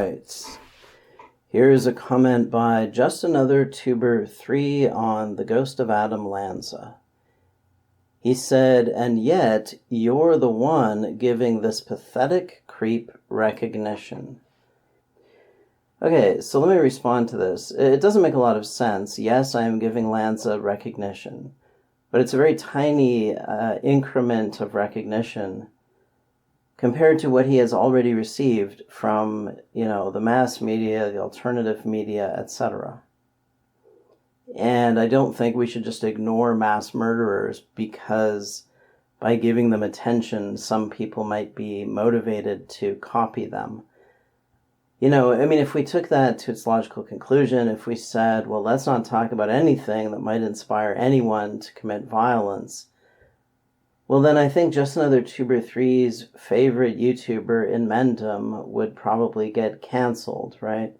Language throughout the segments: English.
right. Here's a comment by Just Another Tuber 3 on the Ghost of Adam Lanza. He said, and yet you're the one giving this pathetic creep recognition. Okay, so let me respond to this. It doesn't make a lot of sense. Yes, I am giving Lanza recognition, but it's a very tiny increment of recognition compared to what he has already received from, the mass media, the alternative media, etc. And I don't think we should just ignore mass murderers because by giving them attention, some people might be motivated to copy them. If we took that to its logical conclusion, if we said, well, let's not talk about anything that might inspire anyone to commit violence, well, then I think Just Another Tuber 3's favorite YouTuber in Mendom would probably get canceled, right?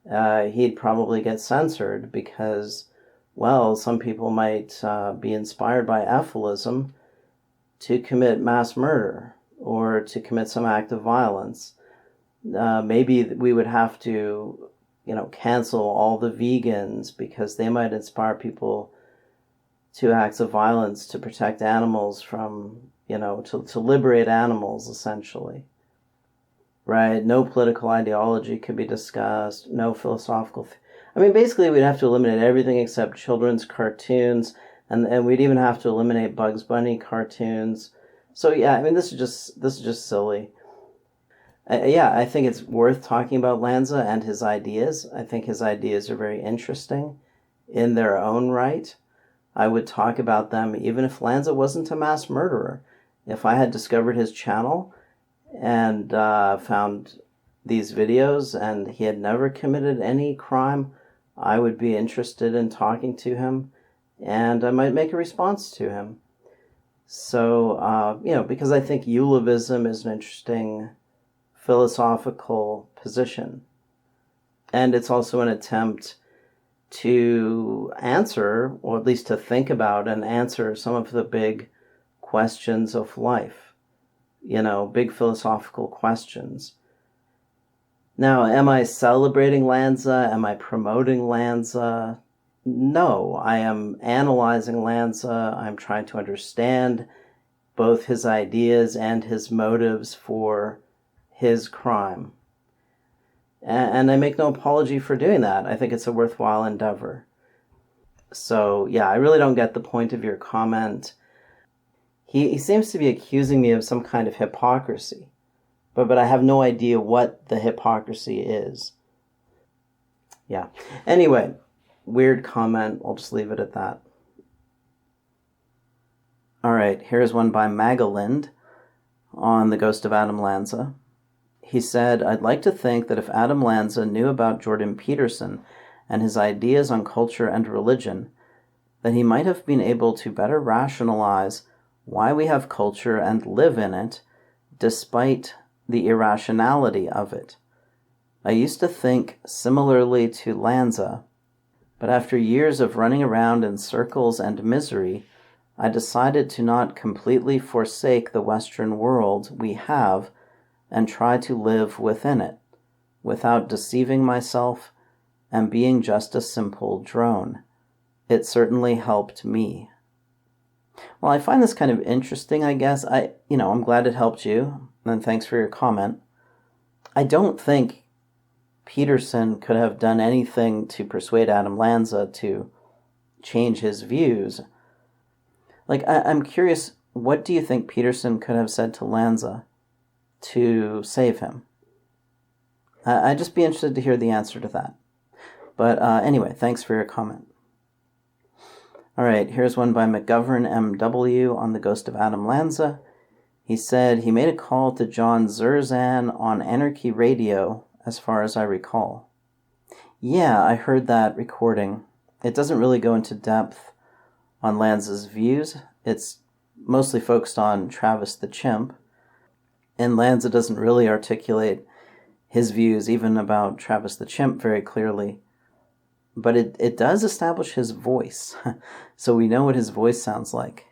He'd probably get censored because, well, some people might be inspired by apholism to commit mass murder or to commit some act of violence. Maybe we would have to, cancel all the vegans because they might inspire people to acts of violence to protect animals from, to liberate animals, essentially. Right? No political ideology could be discussed, no philosophical... basically we'd have to eliminate everything except children's cartoons, and we'd even have to eliminate Bugs Bunny cartoons. So yeah, this is just silly. I think it's worth talking about Lanza and his ideas. I think his ideas are very interesting in their own right. I would talk about them even if Lanza wasn't a mass murderer. If I had discovered his channel and found these videos and he had never committed any crime, I would be interested in talking to him and I might make a response to him. So, because I think Eulavism is an interesting philosophical position. And it's also an attempt to answer, or at least to think about and answer some of the big questions of life. Big philosophical questions. Now, am I celebrating Lanza? Am I promoting Lanza? No, I am analyzing Lanza. I'm trying to understand both his ideas and his motives for his crime. And I make no apology for doing that. I think it's a worthwhile endeavor. So, yeah, I really don't get the point of your comment. He seems to be accusing me of some kind of hypocrisy. But I have no idea what the hypocrisy is. Yeah. Anyway, weird comment. I'll just leave it at that. All right, here's one by Magelind on the Ghost of Adam Lanza. He said, I'd like to think that if Adam Lanza knew about Jordan Peterson and his ideas on culture and religion, that he might have been able to better rationalize why we have culture and live in it, despite the irrationality of it. I used to think similarly to Lanza, but after years of running around in circles and misery, I decided to not completely forsake the Western world we have and try to live within it, without deceiving myself and being just a simple drone. It certainly helped me. Well, I find this kind of interesting, I guess. I'm glad it helped you, and thanks for your comment. I don't think Peterson could have done anything to persuade Adam Lanza to change his views. I'm curious, what do you think Peterson could have said to Lanza to save him? I'd just be interested to hear the answer to that. But anyway, thanks for your comment. All right, here's one by Mcgovern MW on the Ghost of Adam Lanza. He said he made a call to John Zerzan on Anarchy Radio, as far as I recall. Yeah, I heard that recording. It doesn't really go into depth on Lanza's views. It's mostly focused on Travis the Chimp. And Lanza doesn't really articulate his views even about Travis the Chimp very clearly. But it does establish his voice. So we know what his voice sounds like.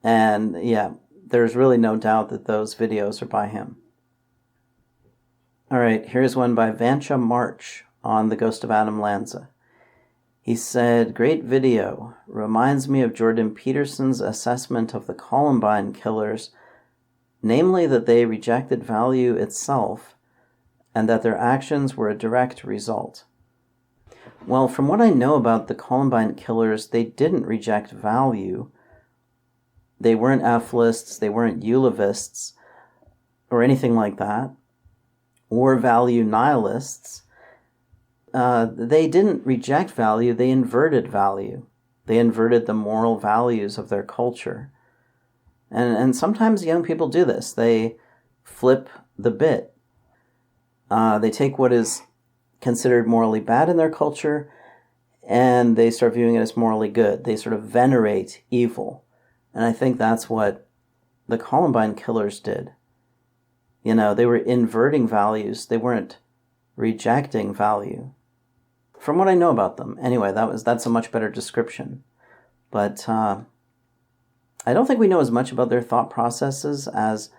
And yeah, there's really no doubt that those videos are by him. All right, here's one by Vancha March on the Ghost of Adam Lanza. He said, great video. Reminds me of Jordan Peterson's assessment of the Columbine killers, namely that they rejected value itself and that their actions were a direct result. Well, from what I know about the Columbine killers, they didn't reject value. They weren't F-lists, they weren't U-livists, or anything like that, or value nihilists. They didn't reject value, they inverted value. They inverted the moral values of their culture. And sometimes young people do this. They flip the bit. They take what is considered morally bad in their culture and they start viewing it as morally good. They sort of venerate evil. And I think that's what the Columbine killers did. You know, they were inverting values. They weren't rejecting value. From what I know about them. Anyway, that's a much better description. But I don't think we know as much about their thought processes as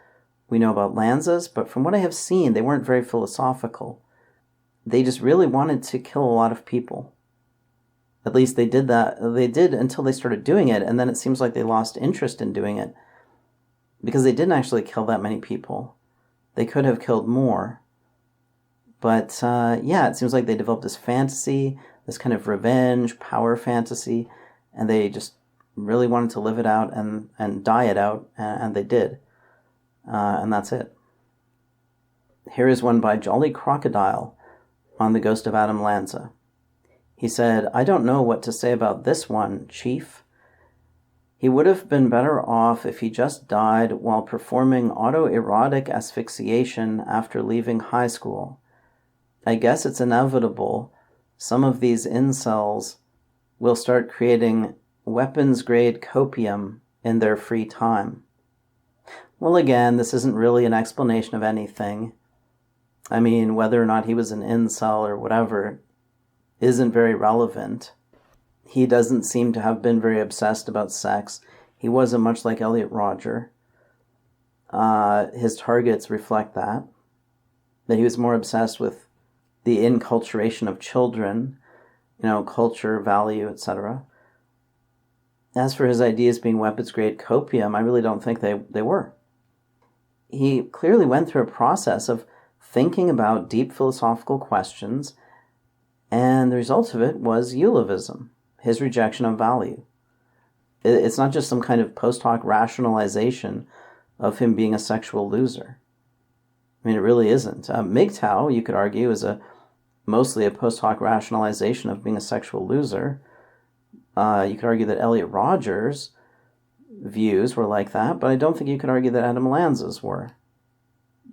we know about Lanza's, but from what I have seen, they weren't very philosophical. They just really wanted to kill a lot of people. At least they did that. They did until they started doing it, and then it seems like they lost interest in doing it because they didn't actually kill that many people. They could have killed more. But yeah, it seems like they developed this fantasy, this kind of revenge, power fantasy, and they just really wanted to live it out and die it out, and they did. And that's it. Here is one by Jolly Crocodile on the Ghost of Adam Lanza. He said, I don't know what to say about this one, Chief. He would have been better off if he just died while performing autoerotic asphyxiation after leaving high school. I guess it's inevitable. Some of these incels will start creating weapons-grade copium in their free time. Well, again, this isn't really an explanation of anything. I mean, whether or not he was an incel or whatever isn't very relevant. He doesn't seem to have been very obsessed about sex. He wasn't much like Elliot Rodger. His targets reflect that he was more obsessed with the inculturation of children, culture, value, etc. As for his ideas being weapons-grade copium, I really don't think they were. He clearly went through a process of thinking about deep philosophical questions, and the result of it was Eulovism, his rejection of value. It's not just some kind of post hoc rationalization of him being a sexual loser. I mean, it really isn't. MGTOW, you could argue, is mostly a post hoc rationalization of being a sexual loser. You could argue that Elliot Rodger's views were like that, but I don't think you could argue that Adam Lanza's were,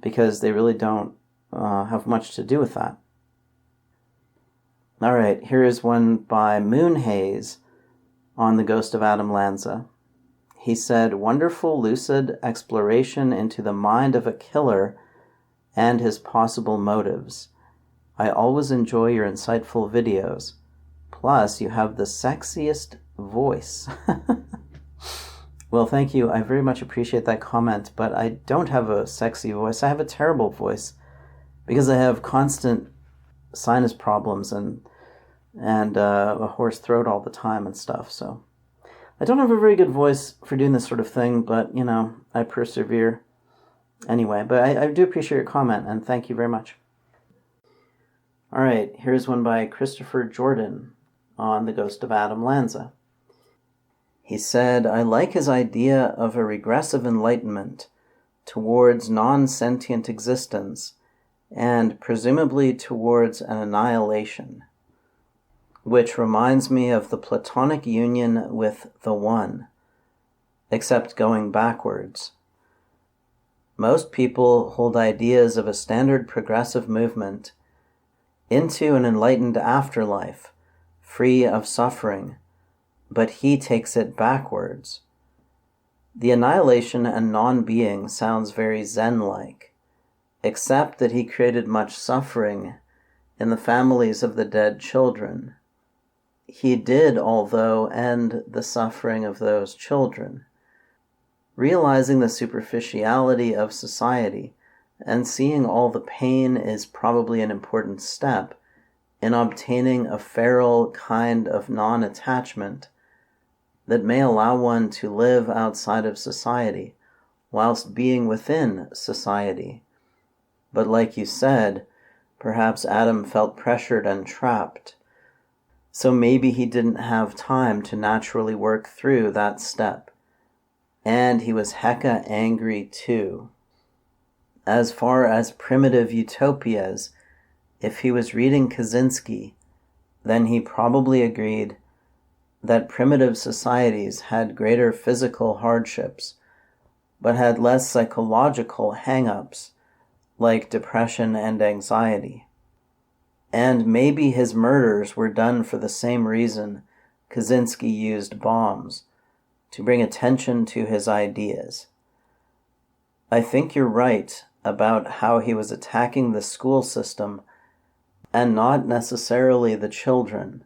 because they really don't have much to do with that. All right, here is one by Moonhaze on the Ghost of Adam Lanza. He said, wonderful lucid exploration into the mind of a killer and his possible motives. I always enjoy your insightful videos. Plus, you have the sexiest voice. Well, thank you. I very much appreciate that comment, but I don't have a sexy voice. I have a terrible voice because I have constant sinus problems and a hoarse throat all the time and stuff. So I don't have a very good voice for doing this sort of thing, but, I persevere anyway. But I do appreciate your comment, and thank you very much. All right, here's one by Christopher Jordan on the Ghost of Adam Lanza. He said, I like his idea of a regressive enlightenment towards non-sentient existence and presumably towards an annihilation, which reminds me of the Platonic union with the One, except going backwards. Most people hold ideas of a standard progressive movement into an enlightened afterlife, free of suffering, but he takes it backwards. The annihilation and non-being sounds very Zen-like, except that he created much suffering in the families of the dead children. He did, although, end the suffering of those children. Realizing the superficiality of society, and seeing all the pain is probably an important step in obtaining a feral kind of non-attachment that may allow one to live outside of society whilst being within society. But like you said, perhaps Adam felt pressured and trapped, so maybe he didn't have time to naturally work through that step. And he was hecka angry too. As far as primitive utopias, if he was reading Kaczynski, then he probably agreed that primitive societies had greater physical hardships, but had less psychological hang-ups, like depression and anxiety. And maybe his murders were done for the same reason Kaczynski used bombs, to bring attention to his ideas. I think you're right about how he was attacking the school system and not necessarily the children.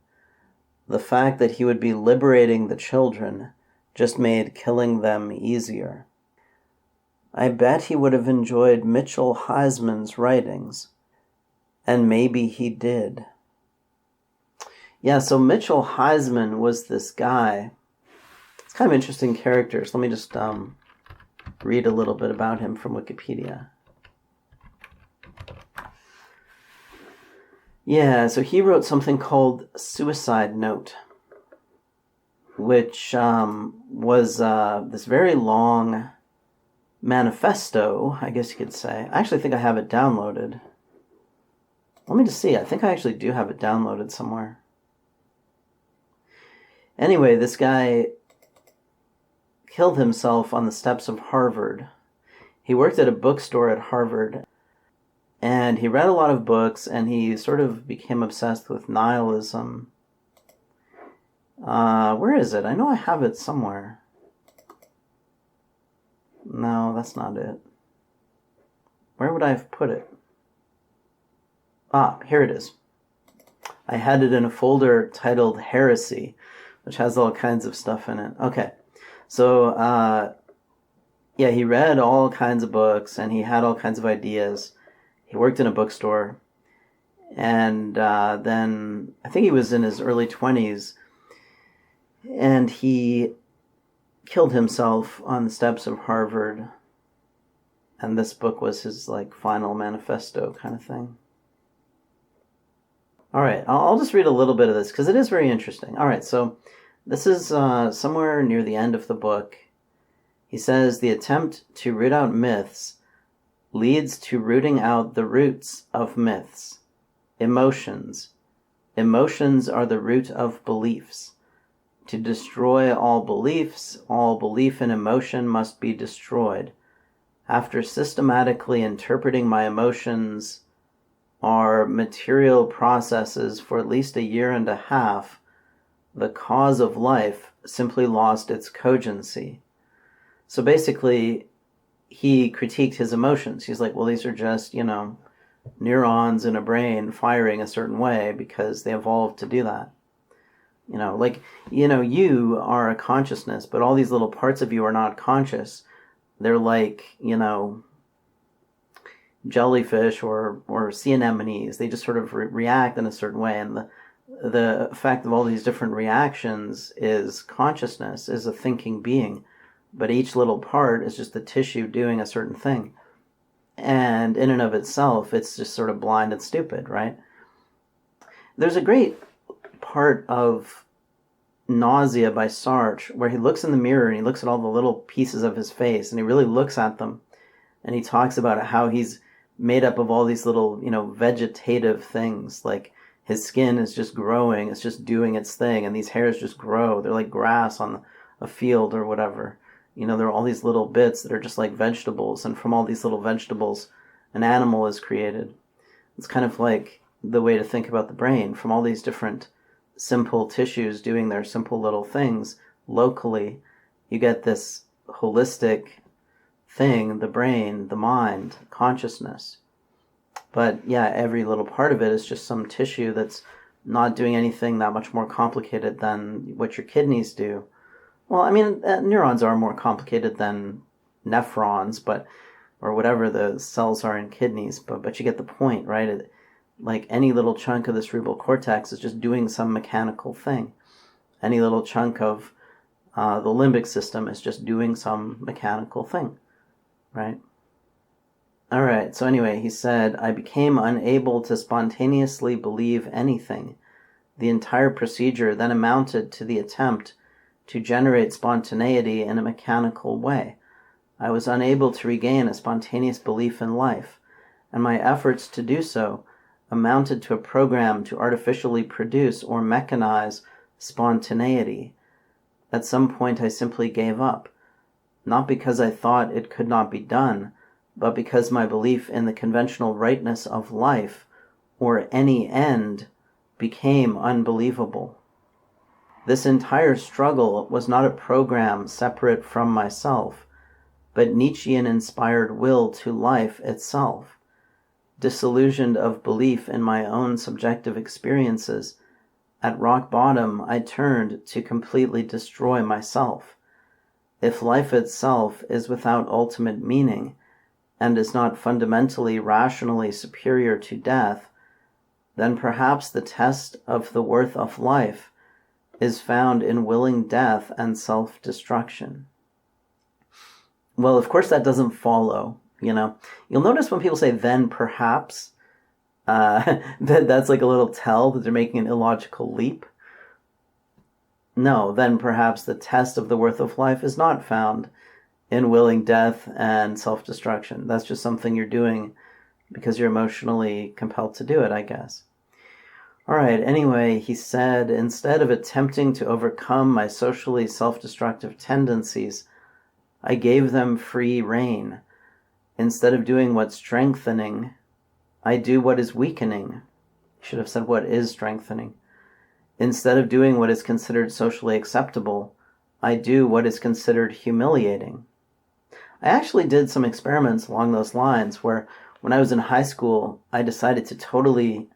The fact that he would be liberating the children just made killing them easier. I bet he would have enjoyed Mitchell Heisman's writings, and maybe he did. Yeah, so Mitchell Heisman was this guy. It's kind of interesting characters. Let me just read a little bit about him from Wikipedia. Yeah, so he wrote something called Suicide Note, which was this very long manifesto, I guess you could say. I actually think I have it downloaded. Let me just see. I think I actually do have it downloaded somewhere. Anyway, this guy killed himself on the steps of Harvard. He worked at a bookstore at Harvard, and he read a lot of books, and he sort of became obsessed with nihilism. Where is it? I know I have it somewhere. No, that's not it. Where would I have put it? Ah, here it is. I had it in a folder titled Heresy, which has all kinds of stuff in it. Okay, so, yeah, he read all kinds of books, and he had all kinds of ideas. He worked in a bookstore, and then I think he was in his early 20s, and he killed himself on the steps of Harvard, and this book was his final manifesto kind of thing. All right, I'll just read a little bit of this because it is very interesting. All right, so this is somewhere near the end of the book. He says, the attempt to root out myths leads to rooting out the roots of myths. Emotions. Emotions are the root of beliefs. To destroy all beliefs, all belief in emotion must be destroyed. After systematically interpreting my emotions are material processes for at least a year and a half, the cause of life simply lost its cogency. So basically, he critiqued his emotions. He's like, well, these are just, neurons in a brain firing a certain way because they evolved to do that. You are a consciousness, but all these little parts of you are not conscious. They're like, jellyfish or sea anemones. They just sort of react in a certain way, and the effect of all these different reactions is consciousness, is a thinking being, but each little part is just the tissue doing a certain thing, and in and of itself it's just sort of blind and stupid, right? There's a great part of Nausea by Sartre where he looks in the mirror and he looks at all the little pieces of his face and he really looks at them, and he talks about how he's made up of all these little, vegetative things. Like his skin is just growing, it's just doing its thing, and these hairs just grow. They're like grass on a field or whatever. There are all these little bits that are just like vegetables, and from all these little vegetables, an animal is created. It's kind of like the way to think about the brain. From all these different simple tissues doing their simple little things locally, you get this holistic thing, the brain, the mind, consciousness. But yeah, every little part of it is just some tissue that's not doing anything that much more complicated than what your kidneys do. Well, neurons are more complicated than nephrons, but or whatever the cells are in kidneys, but you get the point, right? Like any little chunk of the cerebral cortex is just doing some mechanical thing. Any little chunk of the limbic system is just doing some mechanical thing, right? All right, so anyway, he said, I became unable to spontaneously believe anything. The entire procedure then amounted to the attempt to generate spontaneity in a mechanical way. I was unable to regain a spontaneous belief in life, and my efforts to do so amounted to a program to artificially produce or mechanize spontaneity. At some point I simply gave up, not because I thought it could not be done, but because my belief in the conventional rightness of life, or any end, became unbelievable. This entire struggle was not a program separate from myself, but Nietzschean-inspired will to life itself. Disillusioned of belief in my own subjective experiences, at rock bottom I turned to completely destroy myself. If life itself is without ultimate meaning, and is not fundamentally rationally superior to death, then perhaps the test of the worth of life is found in willing death and self-destruction. Well, of course that doesn't follow, You'll notice when people say then perhaps, that's like a little tell that they're making an illogical leap. No, then perhaps the test of the worth of life is not found in willing death and self-destruction. That's just something you're doing because you're emotionally compelled to do it, I guess. All right, anyway, he said, instead of attempting to overcome my socially self-destructive tendencies, I gave them free rein. Instead of doing what's strengthening, I do what is weakening. I should have said what is strengthening. Instead of doing what is considered socially acceptable, I do what is considered humiliating. I actually did some experiments along those lines where when I was in high school, I decided to totally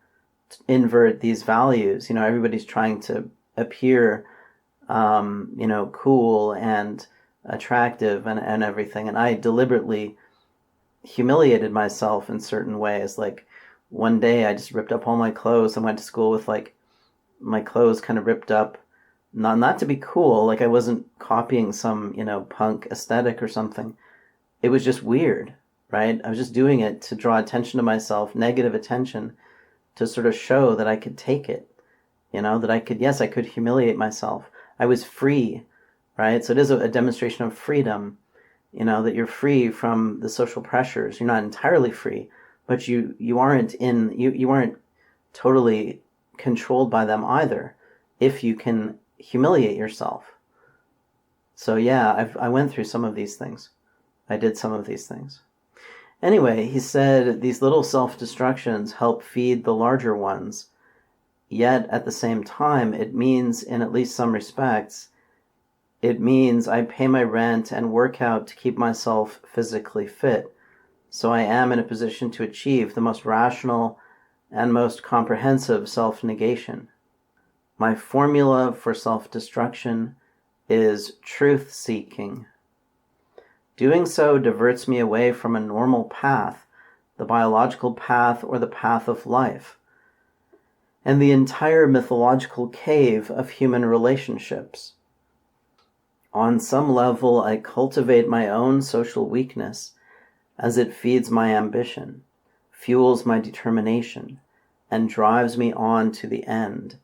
invert these values. Everybody's trying to appear, cool and attractive and everything. And I deliberately humiliated myself in certain ways. Like one day I just ripped up all my clothes and went to school with like my clothes kind of ripped up. Not to be cool, like I wasn't copying some, punk aesthetic or something. It was just weird, right? I was just doing it to draw attention to myself, negative attention, to sort of show that I could take it, that I could humiliate myself. I was free, right? So it is a demonstration of freedom, that you're free from the social pressures. You're not entirely free, but you aren't you aren't totally controlled by them either, if you can humiliate yourself. So yeah, I went through some of these things. I did some of these things. Anyway, he said these little self-destructions help feed the larger ones, yet at the same time, it means, in at least some respects, it means I pay my rent and work out to keep myself physically fit, so I am in a position to achieve the most rational and most comprehensive self-negation. My formula for self-destruction is truth-seeking. Doing so diverts me away from a normal path, the biological path or the path of life, and the entire mythological cave of human relationships. On some level, I cultivate my own social weakness as it feeds my ambition, fuels my determination, and drives me on to the end.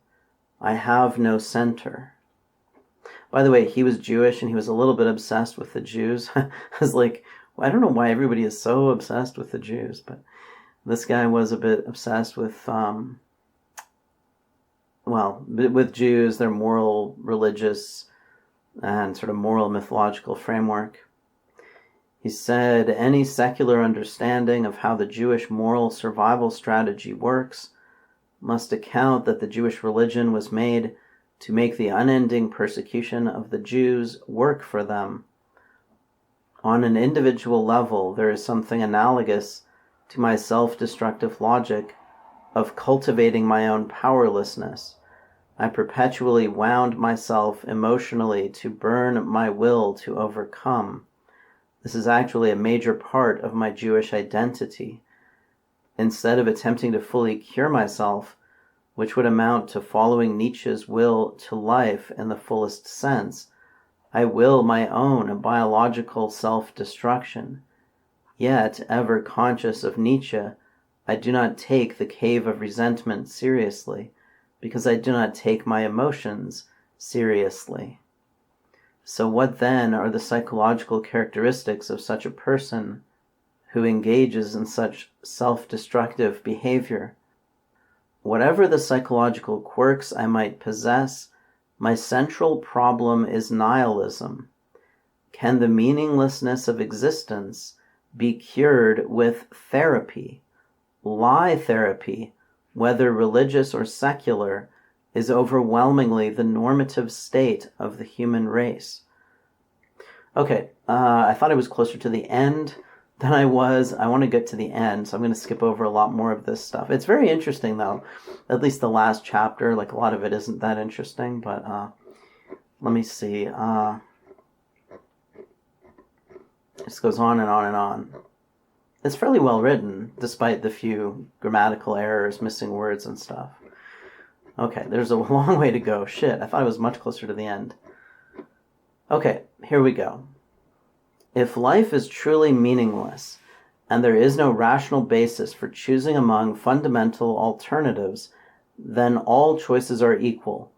I have no center. By the way, he was Jewish and he was a little bit obsessed with the Jews. I was like, well, I don't know why everybody is so obsessed with the Jews, but this guy was a bit obsessed with, with Jews, their moral, religious, and sort of moral mythological framework. He said, any secular understanding of how the Jewish moral survival strategy works must account that the Jewish religion was made to make the unending persecution of the Jews work for them. On an individual level, there is something analogous to my self-destructive logic of cultivating my own powerlessness. I perpetually wound myself emotionally to burn my will to overcome. This is actually a major part of my Jewish identity. Instead of attempting to fully cure myself, which would amount to following Nietzsche's will to life in the fullest sense, I will my own biological self-destruction. Yet, ever conscious of Nietzsche, I do not take the cave of resentment seriously, because I do not take my emotions seriously. So what then are the psychological characteristics of such a person who engages in such self-destructive behavior? Whatever the psychological quirks I might possess, my central problem is nihilism. Can the meaninglessness of existence be cured with therapy? Lie therapy, whether religious or secular, is overwhelmingly the normative state of the human race. Okay, I thought I was closer to the end than I was. I want to get to the end, so I'm going to skip over a lot more of this stuff. It's very interesting, though. At least the last chapter, like a lot of it isn't that interesting, but let me see. This goes on and on and on. It's fairly well written, despite the few grammatical errors, missing words and stuff. Okay, there's a long way to go. Shit, I thought I was much closer to the end. Okay, here we go. If life is truly meaningless, and there is no rational basis for choosing among fundamental alternatives, then all choices are equal,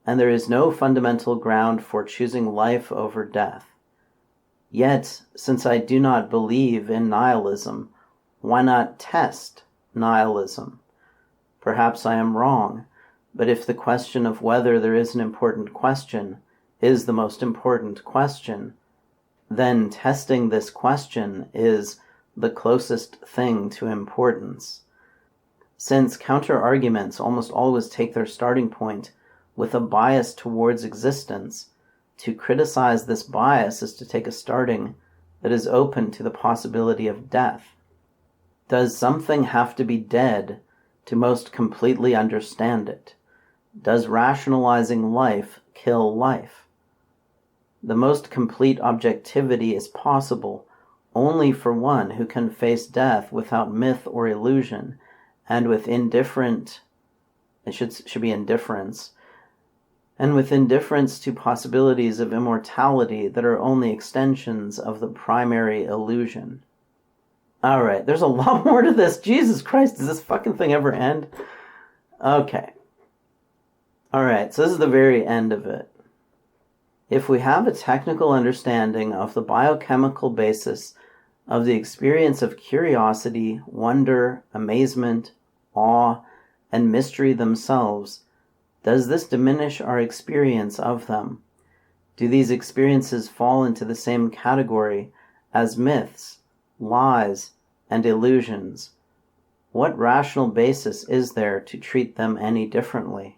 and there is no fundamental ground for choosing life over death. Yet, since I do not believe in nihilism, why not test nihilism? Perhaps I am wrong, but if the question of whether there is an important question is the most important question, then testing this question is the closest thing to importance. Since counter-arguments almost always take their starting point with a bias towards existence, to criticize this bias is to take a starting that is open to the possibility of death. Does something have to be dead to most completely understand it? Does rationalizing life kill life? The most complete objectivity is possible only for one who can face death without myth or illusion, and with indifference, and with indifference to possibilities of immortality that are only extensions of the primary illusion. Alright, there's a lot more to this. Jesus Christ, does this fucking thing ever end? Okay. Alright, so this is the very end of it. If we have a technical understanding of the biochemical basis of the experience of curiosity, wonder, amazement, awe, and mystery themselves, does this diminish our experience of them? Do these experiences fall into the same category as myths, lies, and illusions? What rational basis is there to treat them any differently?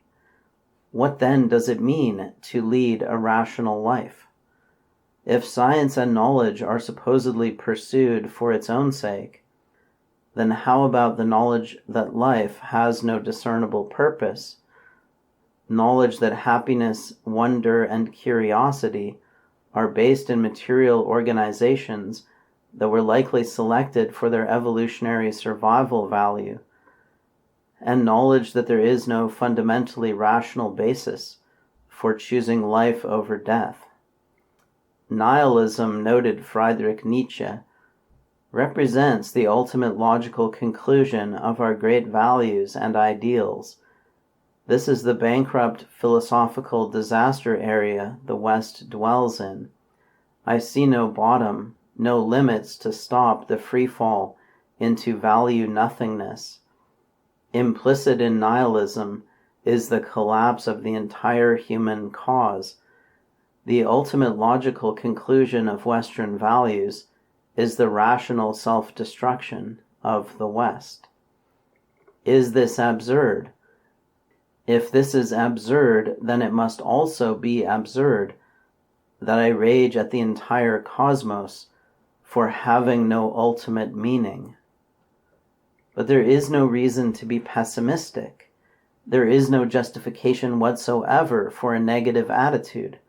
What then does it mean to lead a rational life? If science and knowledge are supposedly pursued for its own sake, then how about the knowledge that life has no discernible purpose? Knowledge that happiness, wonder, and curiosity are based in material organizations that were likely selected for their evolutionary survival value, and knowledge that there is no fundamentally rational basis for choosing life over death. Nihilism, noted Friedrich Nietzsche, represents the ultimate logical conclusion of our great values and ideals. This is the bankrupt philosophical disaster area the West dwells in. I see no bottom, no limits to stop the free fall into value nothingness. Implicit in nihilism is the collapse of the entire human cause. The ultimate logical conclusion of Western values is the rational self-destruction of the West. Is this absurd? If this is absurd, then it must also be absurd that I rage at the entire cosmos for having no ultimate meaning. But there is no reason to be pessimistic. There is no justification whatsoever for a negative attitude.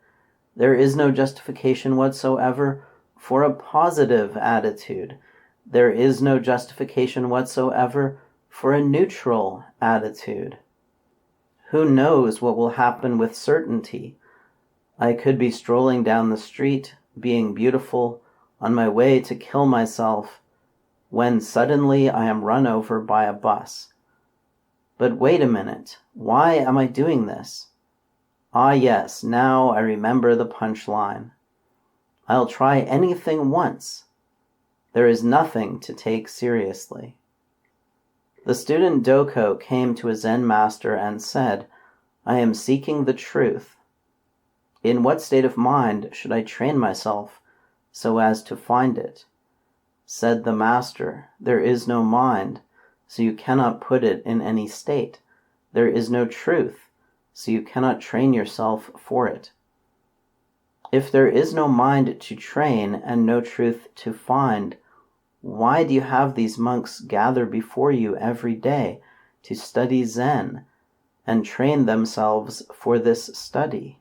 There is no justification whatsoever for a positive attitude. There is no justification whatsoever for a neutral attitude. Who knows what will happen with certainty? I could be strolling down the street, being beautiful, on my way to kill myself, when suddenly I am run over by a bus. But wait a minute, why am I doing this? Ah yes, now I remember the punchline. I'll try anything once. There is nothing to take seriously. The student Doko came to a Zen master and said, I am seeking the truth. In what state of mind should I train myself so as to find it? Said the master, there is no mind, so you cannot put it in any state. There is no truth, so you cannot train yourself for it. If there is no mind to train and no truth to find, why do you have these monks gather before you every day to study Zen and train themselves for this study?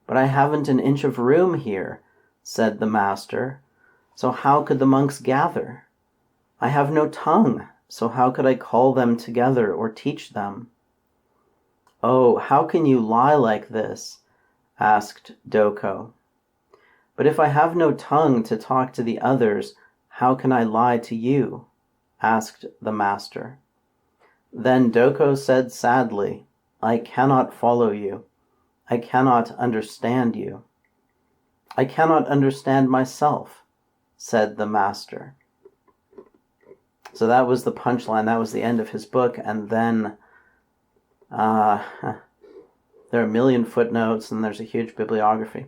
But I haven't an inch of room here, said the master, so how could the monks gather? I have no tongue, so how could I call them together or teach them? Oh, how can you lie like this? Asked Doko. But if I have no tongue to talk to the others, how can I lie to you? Asked the master. Then Doko said sadly, I cannot follow you. I cannot understand you. I cannot understand myself, said the master. So that was the punchline. That was the end of his book. And then there are a million footnotes and there's a huge bibliography.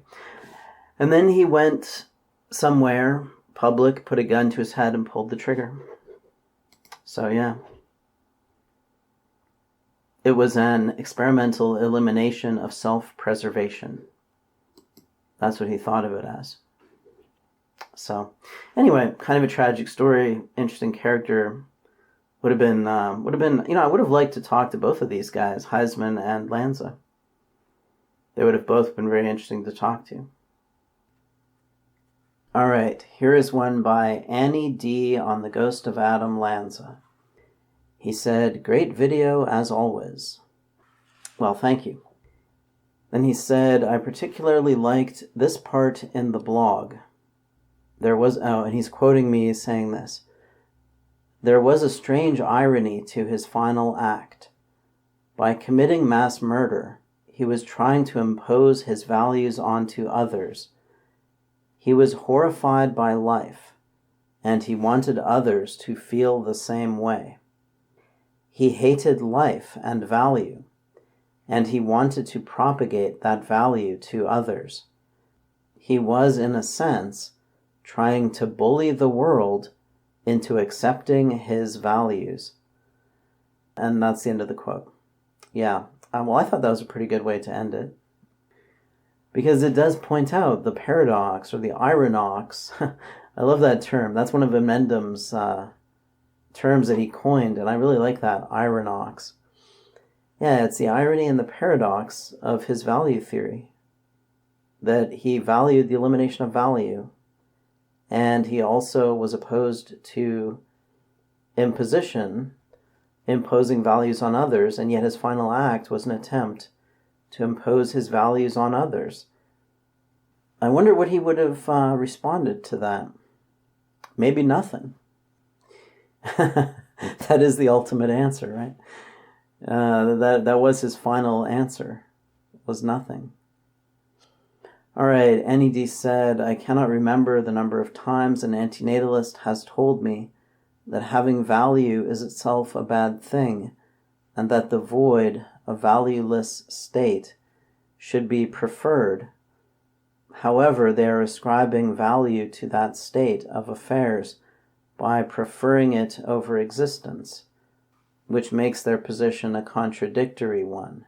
And then he went somewhere public, put a gun to his head and pulled the trigger. So yeah. It was an experimental elimination of self-preservation. That's what he thought of it as. So, anyway, kind of a tragic story, interesting character. Would have been, I would have liked to talk to both of these guys, Heisman and Lanza. They would have both been very interesting to talk to. All right, here is one by Annie D. on the Ghost of Adam Lanza. He said, great video as always. Well, thank you. Then he said, I particularly liked this part in the blog. And he's quoting me saying this. There was a strange irony to his final act. By committing mass murder, he was trying to impose his values onto others. He was horrified by life, and he wanted others to feel the same way. He hated life and value, and he wanted to propagate that value to others. He was, in a sense, trying to bully the world into accepting his values. And that's the end of the quote. Yeah, well, I thought that was a pretty good way to end it. Because it does point out the paradox or the ironox. I love that term. That's one of Emendam's terms that he coined, and I really like that, ironox. Yeah, it's the irony and the paradox of his value theory. That he valued the elimination of value, and he also was opposed to imposition, imposing values on others, and yet his final act was an attempt to impose his values on others. I wonder what he would have responded to that. Maybe nothing. That is the ultimate answer, right? That was his final answer. It was nothing. All right, NED said, I cannot remember the number of times an antinatalist has told me that having value is itself a bad thing, and that the void, a valueless state, should be preferred. However, they are ascribing value to that state of affairs by preferring it over existence, which makes their position a contradictory one.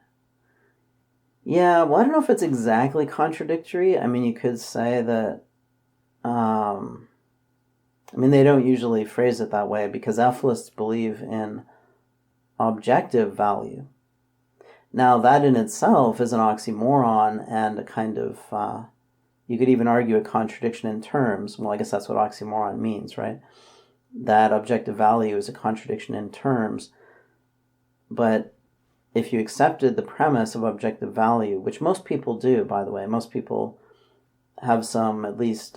Yeah, well, I don't know if it's exactly contradictory. I mean, you could say that, they don't usually phrase it that way because ethicists believe in objective value. Now, that in itself is an oxymoron and a kind of You could even argue a contradiction in terms. Well, I guess that's what oxymoron means, right? That objective value is a contradiction in terms. But if you accepted the premise of objective value, which most people do, by the way, most people have some at least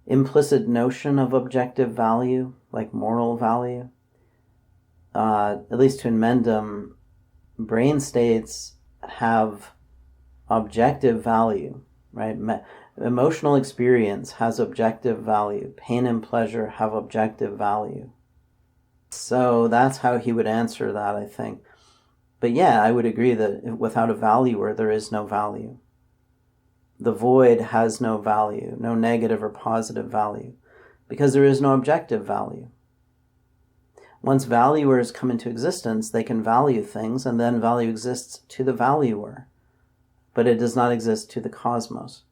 implicit notion of objective value, like moral value. At least to Mendham, brain states have objective value, right? Emotional experience has objective value. Pain and pleasure have objective value. So that's how he would answer that, I think. But yeah, I would agree that without a valuer, there is no value. The void has no value, no negative or positive value, because there is no objective value. Once valuers come into existence, they can value things, and then value exists to the valuer, but it does not exist to the cosmos.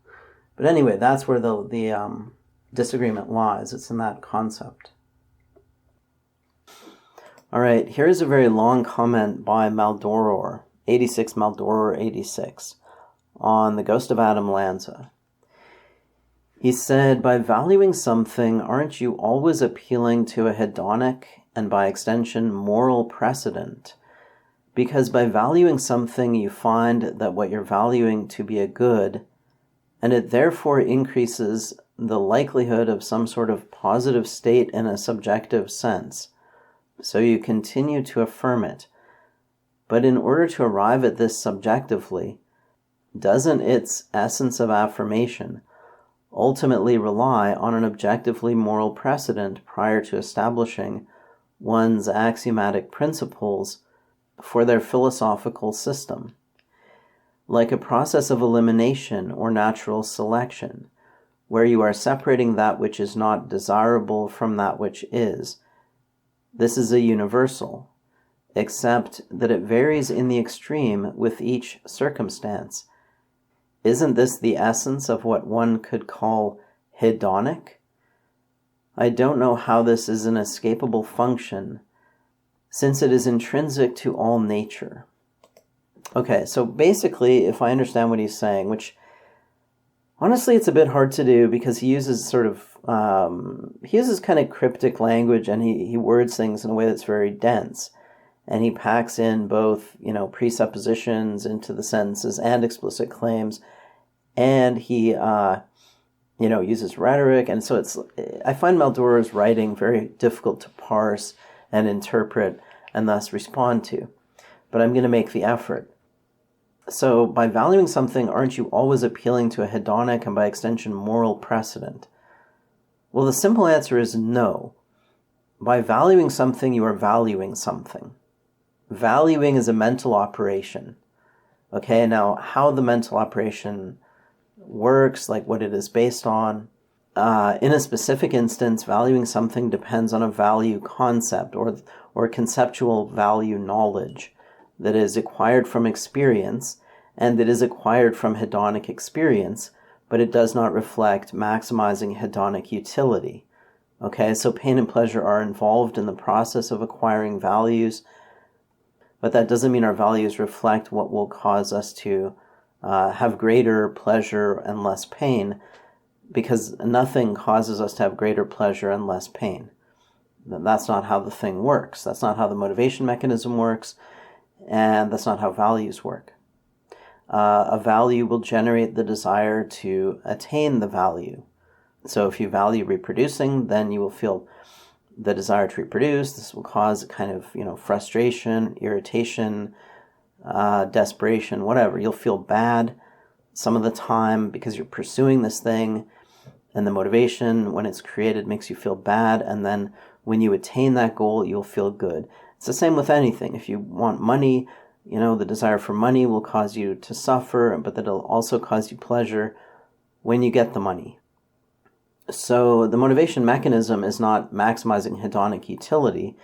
But anyway, that's where the disagreement lies. It's in that concept. All right, here's a very long comment by Maldoror, 86 Maldoror 86, on the Ghost of Adam Lanza. He said, by valuing something, aren't you always appealing to a hedonic and by extension moral precedent? Because by valuing something, you find that what you're valuing to be a good, and it therefore increases the likelihood of some sort of positive state in a subjective sense. So you continue to affirm it. But in order to arrive at this subjectively, doesn't its essence of affirmation ultimately rely on an objectively moral precedent prior to establishing one's axiomatic principles for their philosophical system? Like a process of elimination or natural selection, where you are separating that which is not desirable from that which is. This is a universal, except that it varies in the extreme with each circumstance. Isn't this the essence of what one could call hedonic? I don't know how this is an escapable function, since it is intrinsic to all nature. Okay, so basically, if I understand what he's saying, which honestly it's a bit hard to do because he uses kind of cryptic language, and he words things in a way that's very dense. And he packs in both, presuppositions into the sentences and explicit claims. And he, uses rhetoric. And so I find Maldoror's writing very difficult to parse and interpret and thus respond to. But I'm going to make the effort. So by valuing something, aren't you always appealing to a hedonic and by extension moral precedent? Well, the simple answer is no. By valuing something, you are valuing something. Valuing is a mental operation. Okay, now how the mental operation works, like what it is based on. In a specific instance, valuing something depends on a value concept or conceptual value knowledge that is acquired from experience and that is acquired from hedonic experience, but it does not reflect maximizing hedonic utility. Okay, so pain and pleasure are involved in the process of acquiring values, but that doesn't mean our values reflect what will cause us to have greater pleasure and less pain, because nothing causes us to have greater pleasure and less pain. That's not how the thing works. That's not how the motivation mechanism works, and that's not how values work. A value will generate the desire to attain the value. So if you value reproducing, then you will feel the desire to reproduce. This will cause a kind of, frustration, irritation, desperation, whatever. You'll feel bad some of the time because you're pursuing this thing, and the motivation, when it's created, makes you feel bad, and then when you attain that goal, you'll feel good. It's the same with anything. If you want money, the desire for money will cause you to suffer, but that'll also cause you pleasure when you get the money. So the motivation mechanism is not maximizing hedonic utility.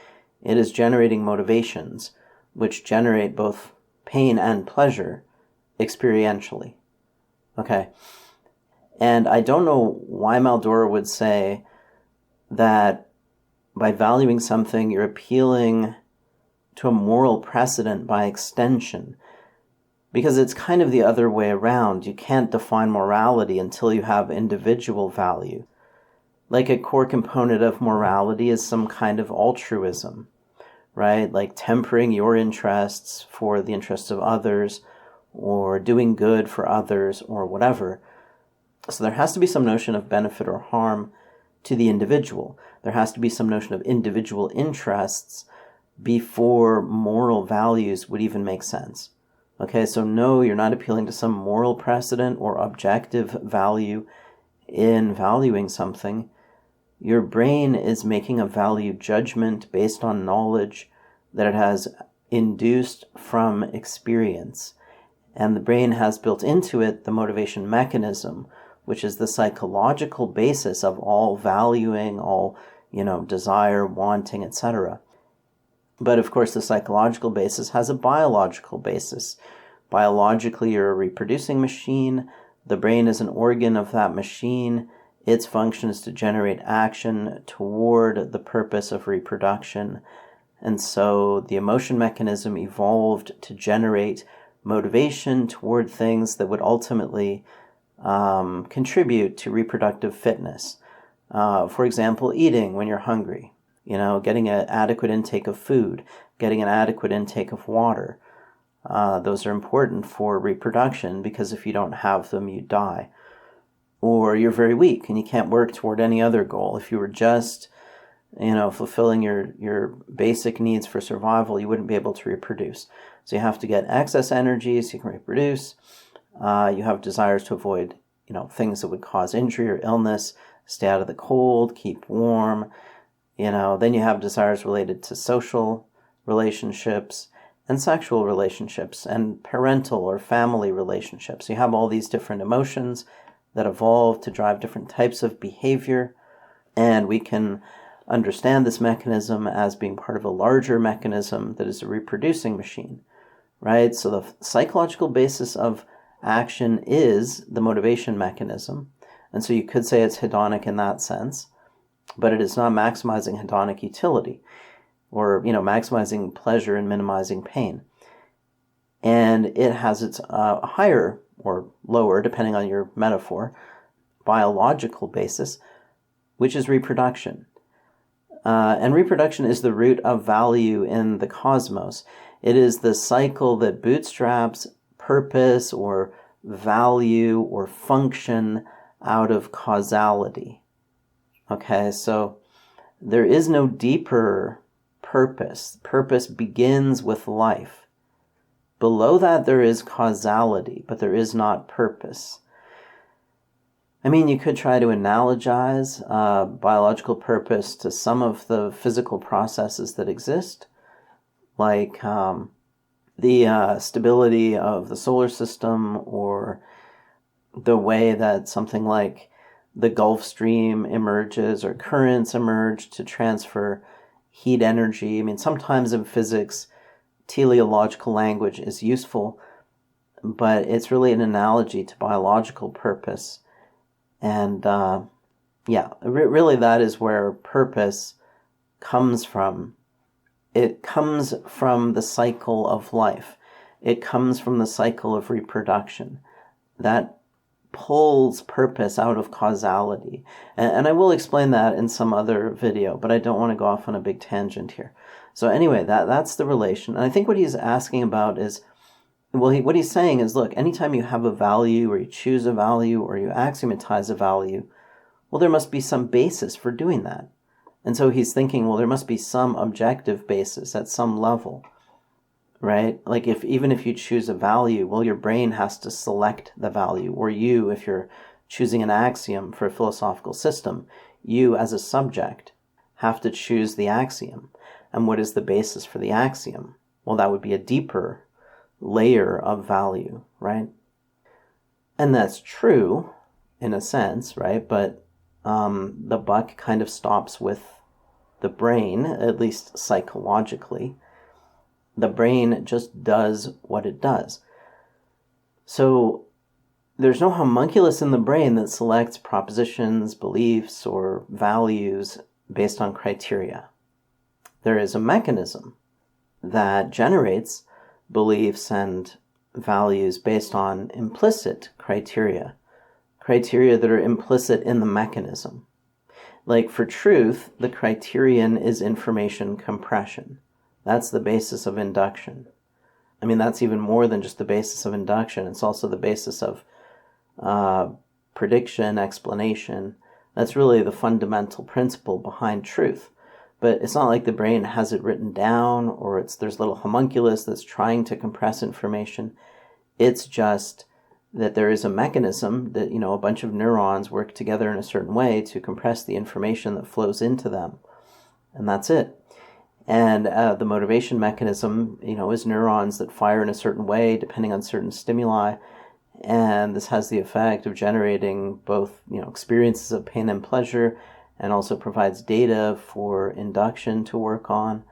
It is generating motivations, which generate both pain and pleasure experientially. Okay. And I don't know why Maldoror would say that by valuing something, you're appealing to a moral precedent by extension. Because it's kind of the other way around. You can't define morality until you have individual value. Like a core component of morality is some kind of altruism, right? Like tempering your interests for the interests of others, or doing good for others, or whatever. So there has to be some notion of benefit or harm to the individual. There has to be some notion of individual interests before moral values would even make sense. Okay, so no, you're not appealing to some moral precedent or objective value in valuing something. Your brain is making a value judgment based on knowledge that it has induced from experience. And the brain has built into it the motivation mechanism, which is the psychological basis of all valuing, all, desire, wanting, etc. But of course, the psychological basis has a biological basis. Biologically, you're a reproducing machine. The brain is an organ of that machine. Its function is to generate action toward the purpose of reproduction. And so the emotion mechanism evolved to generate motivation toward things that would ultimately contribute to reproductive fitness. For example, eating when you're hungry. Getting an adequate intake of food, getting an adequate intake of water. Those are important for reproduction, because if you don't have them, you die. Or you're very weak and you can't work toward any other goal. If you were just, fulfilling your basic needs for survival, you wouldn't be able to reproduce. So you have to get excess energy so you can reproduce. You have desires to avoid, things that would cause injury or illness, stay out of the cold, keep warm. Then you have desires related to social relationships and sexual relationships and parental or family relationships. You have all these different emotions that evolve to drive different types of behavior, and we can understand this mechanism as being part of a larger mechanism that is a reproducing machine, right? So the psychological basis of action is the motivation mechanism, and so you could say it's hedonic in that sense, but it is not maximizing hedonic utility, or maximizing pleasure and minimizing pain. And it has its higher or lower, depending on your metaphor, biological basis, which is reproduction. And reproduction is the root of value in the cosmos. It is the cycle that bootstraps purpose or value or function out of causality. Okay, so there is no deeper purpose. Purpose begins with life. Below that, there is causality, but there is not purpose. I mean, you could try to analogize biological purpose to some of the physical processes that exist, like the stability of the solar system, or the way that something like the Gulf Stream emerges or currents emerge to transfer heat energy. I mean, sometimes in physics, teleological language is useful, but it's really an analogy to biological purpose. And really that is where purpose comes from. It comes from the cycle of life. It comes from the cycle of reproduction. That pulls purpose out of causality. And I will explain that in some other video, but I don't want to go off on a big tangent here. So anyway, that's the relation. And I think what he's asking about is, what he's saying is, look, anytime you have a value, or you choose a value, or you axiomatize a value, well, there must be some basis for doing that. And so he's thinking, well, there must be some objective basis at some level, right? Like even if you choose a value, well, your brain has to select the value. Or you, if you're choosing an axiom for a philosophical system, you as a subject have to choose the axiom. And what is the basis for the axiom? Well, that would be a deeper layer of value, right? And that's true in a sense, right? But the buck kind of stops with the brain, at least psychologically. The brain just does what it does. So there's no homunculus in the brain that selects propositions, beliefs, or values based on criteria. There is a mechanism that generates beliefs and values based on implicit criteria that are implicit in the mechanism. Like for truth, the criterion is information compression. That's the basis of induction. I mean, that's even more than just the basis of induction. It's also the basis of prediction, explanation. That's really the fundamental principle behind truth. But it's not like the brain has it written down, or there's a little homunculus that's trying to compress information. It's just that there is a mechanism that, a bunch of neurons work together in a certain way to compress the information that flows into them. And that's it. And the motivation mechanism, is neurons that fire in a certain way depending on certain stimuli. And this has the effect of generating both, experiences of pain and pleasure, and also provides data for induction to work on.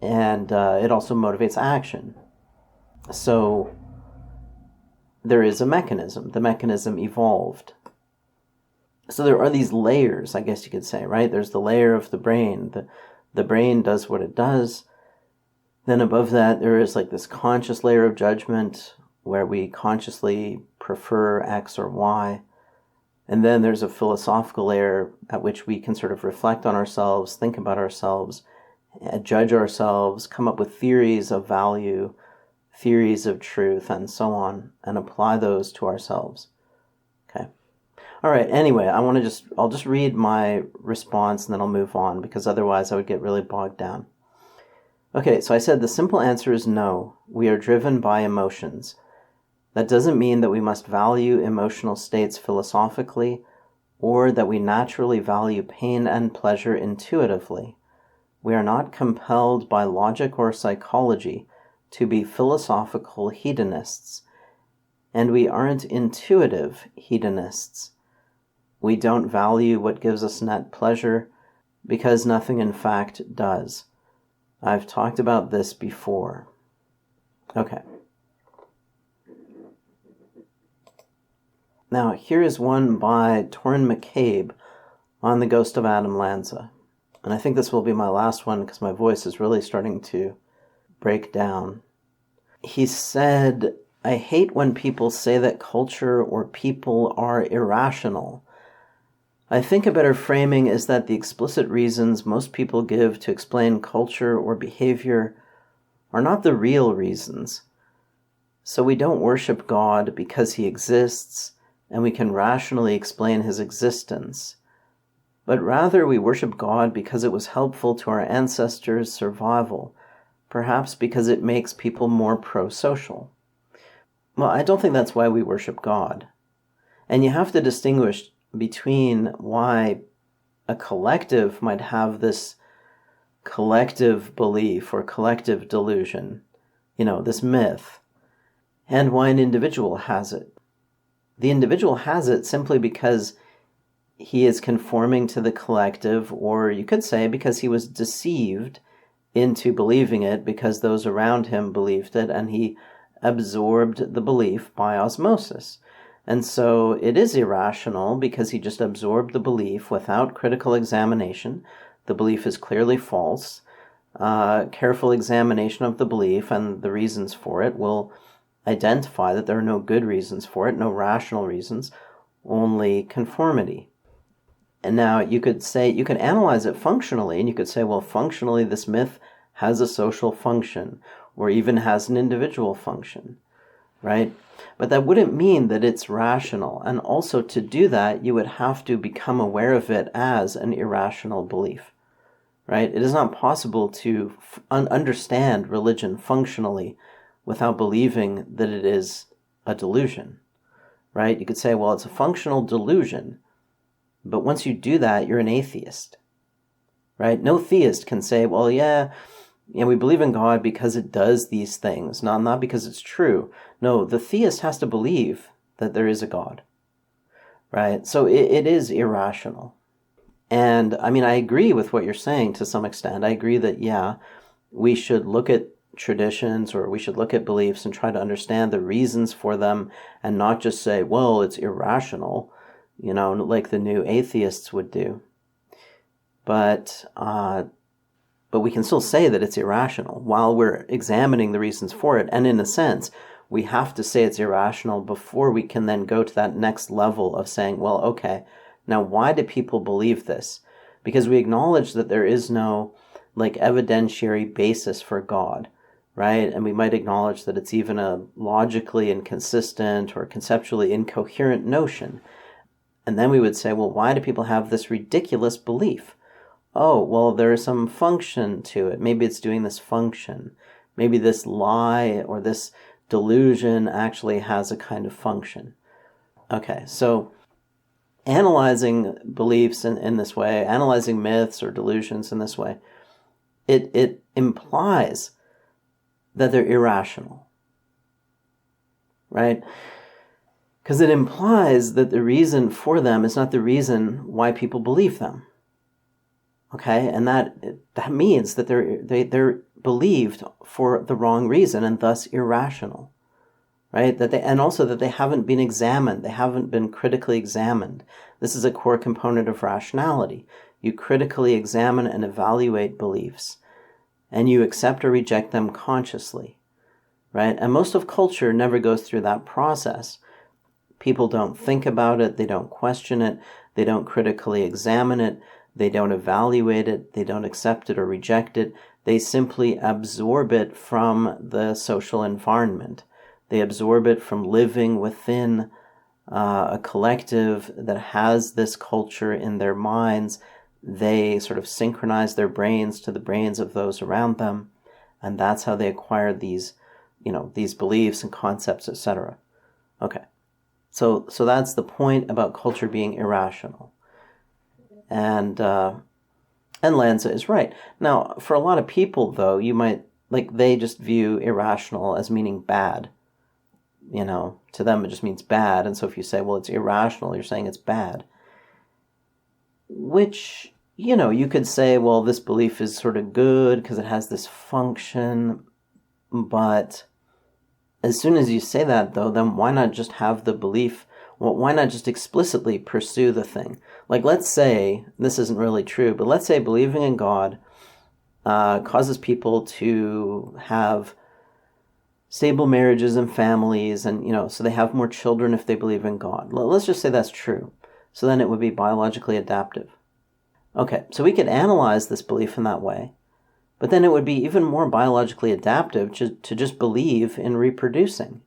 And it also motivates action. So there is a mechanism. The mechanism evolved. So there are these layers, I guess you could say, right? There's the layer of the brain. The brain does what it does. Then above that, there is like this conscious layer of judgment where we consciously prefer X or Y. And then there's a philosophical layer at which we can sort of reflect on ourselves, think about ourselves, judge ourselves, come up with theories of value, theories of truth, and so on, and apply those to ourselves. Okay. All right. Anyway, I'll just read my response and then I'll move on, because otherwise I would get really bogged down. Okay. So I said the simple answer is no. We are driven by emotions. That doesn't mean that we must value emotional states philosophically, or that we naturally value pain and pleasure intuitively. We are not compelled by logic or psychology to be philosophical hedonists, and we aren't intuitive hedonists. We don't value what gives us net pleasure, because nothing in fact does. I've talked about this before. Okay. Now, here is one by Torin McCabe on the Ghost of Adam Lanza. And I think this will be my last one because my voice is really starting to break down. He said, I hate when people say that culture or people are irrational. I think a better framing is that the explicit reasons most people give to explain culture or behavior are not the real reasons. So we don't worship God because he exists, and we can rationally explain his existence. But rather we worship God because it was helpful to our ancestors' survival, perhaps because it makes people more pro-social. Well, I don't think that's why we worship God. And you have to distinguish between why a collective might have this collective belief or collective delusion, this myth, and why an individual has it. The individual has it simply because he is conforming to the collective, or you could say because he was deceived into believing it because those around him believed it, and he absorbed the belief by osmosis. And so it is irrational because he just absorbed the belief without critical examination. The belief is clearly false. Careful examination of the belief and the reasons for it will identify that there are no good reasons for it, no rational reasons, only conformity. And now you could analyze it functionally, and you could say, well, functionally this myth has a social function, or even has an individual function, right? But that wouldn't mean that it's rational. And also to do that, you would have to become aware of it as an irrational belief, right? It is not possible to understand religion functionally without believing that it is a delusion, right? You could say, well, it's a functional delusion, but once you do that, you're an atheist, right? No theist can say, well, we believe in God because it does these things, not because it's true. No, the theist has to believe that there is a God, right? So it is irrational. And I mean, I agree with what you're saying to some extent. I agree that, we should look at traditions, or we should look at beliefs and try to understand the reasons for them, and not just say, well, it's irrational, like the new atheists would do. But we can still say that it's irrational while we're examining the reasons for it. And in a sense, we have to say it's irrational before we can then go to that next level of saying, well, okay, now why do people believe this? Because we acknowledge that there is no like evidentiary basis for God, right? And we might acknowledge that it's even a logically inconsistent or conceptually incoherent notion. And then we would say, well, why do people have this ridiculous belief? Oh, well, there is some function to it. Maybe it's doing this function. Maybe this lie or this delusion actually has a kind of function. Okay, so analyzing beliefs in this way, analyzing myths or delusions in this way, it implies that they're irrational, right? Because it implies that the reason for them is not the reason why people believe them. Okay, and that means that they're believed for the wrong reason and thus irrational, right? And also that they haven't been examined, they haven't been critically examined. This is a core component of rationality. You critically examine and evaluate beliefs, and you accept or reject them consciously, right? And most of culture never goes through that process. People don't think about it, they don't question it, they don't critically examine it, they don't evaluate it, they don't accept it or reject it. They simply absorb it from the social environment. They absorb it from living within a collective that has this culture in their minds. They sort of synchronize their brains to the brains of those around them, and that's how they acquire these beliefs and concepts, etc. Okay, so that's the point about culture being irrational. And Lanza is right. Now, for a lot of people, though, you might, they just view irrational as meaning bad. To them it just means bad. And so if you say, well, it's irrational, you're saying it's bad. Which, you could say, well, this belief is sort of good because it has this function. But as soon as you say that, though, then why not just have the belief? Well, why not just explicitly pursue the thing? Let's say, this isn't really true, but let's say believing in God causes people to have stable marriages and families, and, so they have more children if they believe in God. Let's just say that's true. So then it would be biologically adaptive. Okay, so we could analyze this belief in that way, but then it would be even more biologically adaptive to just believe in reproducing,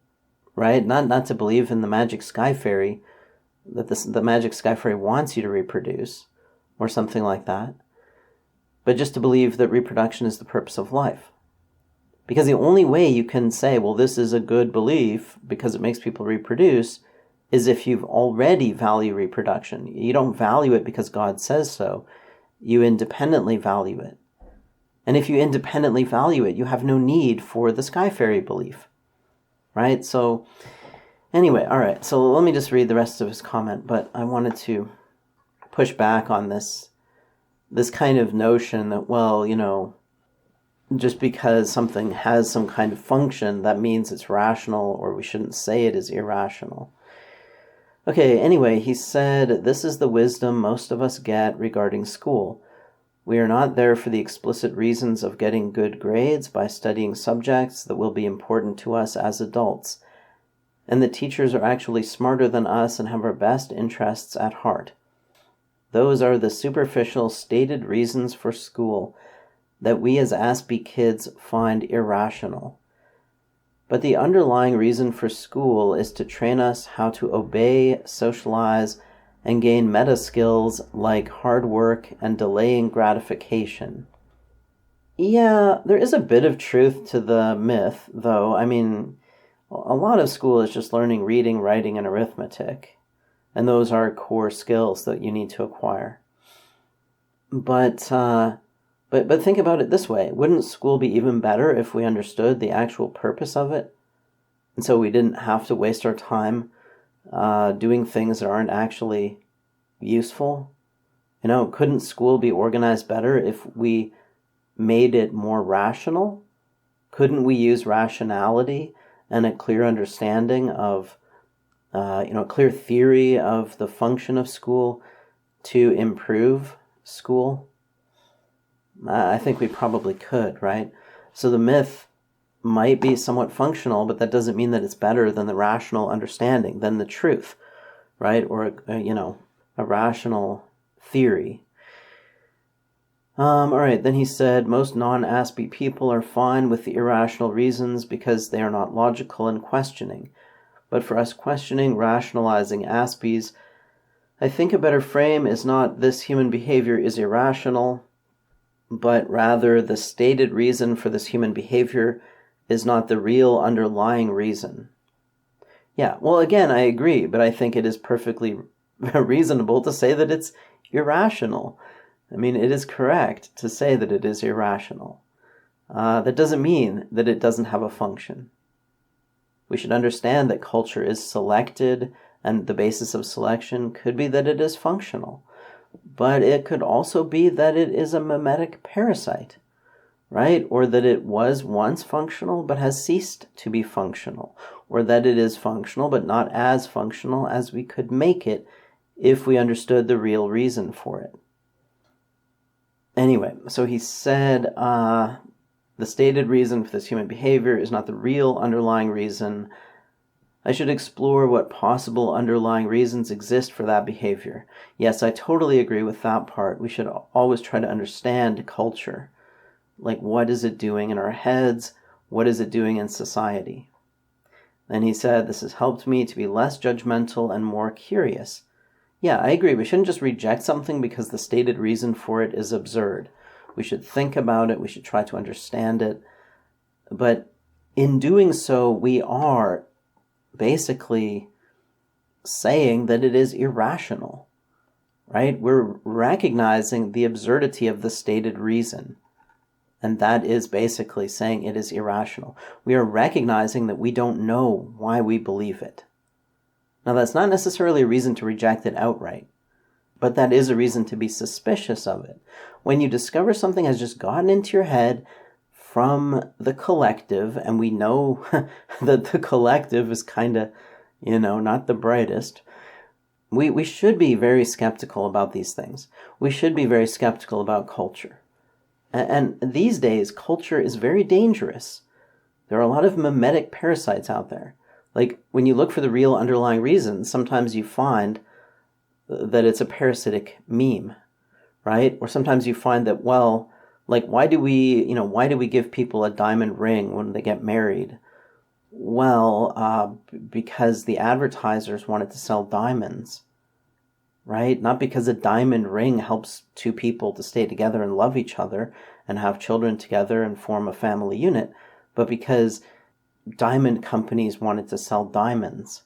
right? Not to believe in the magic sky fairy, that the magic sky fairy wants you to reproduce, or something like that, but just to believe that reproduction is the purpose of life. Because the only way you can say, well, this is a good belief because it makes people reproduce, is if you've already value reproduction. You don't value it because God says so. You independently value it. And if you independently value it, you have no need for the sky fairy belief, right? So anyway, all right, so let me just read the rest of his comment, but I wanted to push back on this kind of notion that, well, just because something has some kind of function, that means it's rational, or we shouldn't say it is irrational. Okay, anyway, he said, this is the wisdom most of us get regarding school. We are not there for the explicit reasons of getting good grades by studying subjects that will be important to us as adults. And the teachers are actually smarter than us and have our best interests at heart. Those are the superficial stated reasons for school that we as Aspie kids find irrational. But the underlying reason for school is to train us how to obey, socialize, and gain meta skills like hard work and delaying gratification. Yeah, there is a bit of truth to the myth, though. I mean, a lot of school is just learning reading, writing, and arithmetic. And those are core skills that you need to acquire. But think about it this way. Wouldn't school be even better if we understood the actual purpose of it? And so we didn't have to waste our time doing things that aren't actually useful? Couldn't school be organized better if we made it more rational? Couldn't we use rationality and a clear understanding of, a clear theory of the function of school to improve school? I think we probably could, right? So the myth might be somewhat functional, but that doesn't mean that it's better than the rational understanding, than the truth, right? Or, a rational theory. All right, then he said, most non-Aspie people are fine with the irrational reasons because they are not logical and questioning. But for us questioning, rationalizing Aspies, I think a better frame is not this human behavior is irrational, but rather the stated reason for this human behavior is not the real underlying reason. Yeah, well, again, I agree, but I think it is perfectly reasonable to say that it's irrational. I mean, it is correct to say that it is irrational. That doesn't mean that it doesn't have a function. We should understand that culture is selected, and the basis of selection could be that it is functional. But it could also be that it is a mimetic parasite, right? Or that it was once functional but has ceased to be functional. Or that it is functional but not as functional as we could make it if we understood the real reason for it. Anyway, so he said the stated reason for this human behavior is not the real underlying reason. I should explore what possible underlying reasons exist for that behavior. Yes, I totally agree with that part. We should always try to understand culture. Like, what is it doing in our heads? What is it doing in society? Then he said, this has helped me to be less judgmental and more curious. Yeah, I agree. We shouldn't just reject something because the stated reason for it is absurd. We should think about it. We should try to understand it. But in doing so, we are basically saying that it is irrational, right? We're recognizing the absurdity of the stated reason. And that is basically saying it is irrational. We are recognizing that we don't know why we believe it. Now, that's not necessarily a reason to reject it outright, but that is a reason to be suspicious of it. When you discover something has just gotten into your head from the collective, and we know that the collective is kind of, not the brightest, we should be very skeptical about these things. We should be very skeptical about culture. And these days, culture is very dangerous. There are a lot of mimetic parasites out there. Like, when you look for the real underlying reasons, sometimes you find that it's a parasitic meme, right? Or sometimes you find that, well, like, why do we give people a diamond ring when they get married? Well, because the advertisers wanted to sell diamonds, right? Not because a diamond ring helps two people to stay together and love each other and have children together and form a family unit, but because diamond companies wanted to sell diamonds.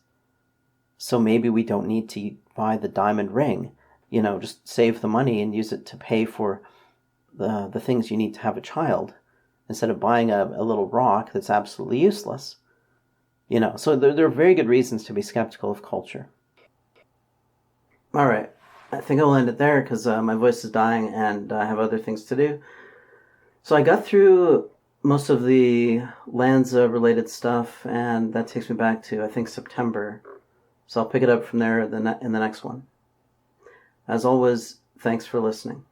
So maybe we don't need to buy the diamond ring, just save the money and use it to pay for the things you need to have a child instead of buying a little rock that's absolutely useless. So there are very good reasons to be skeptical of culture. All right, I think I'll end it there because my voice is dying and I have other things to do. So I got through most of the Lanza-related stuff, and that takes me back to, I think, September. So I'll pick it up from there in the next one. As always, thanks for listening.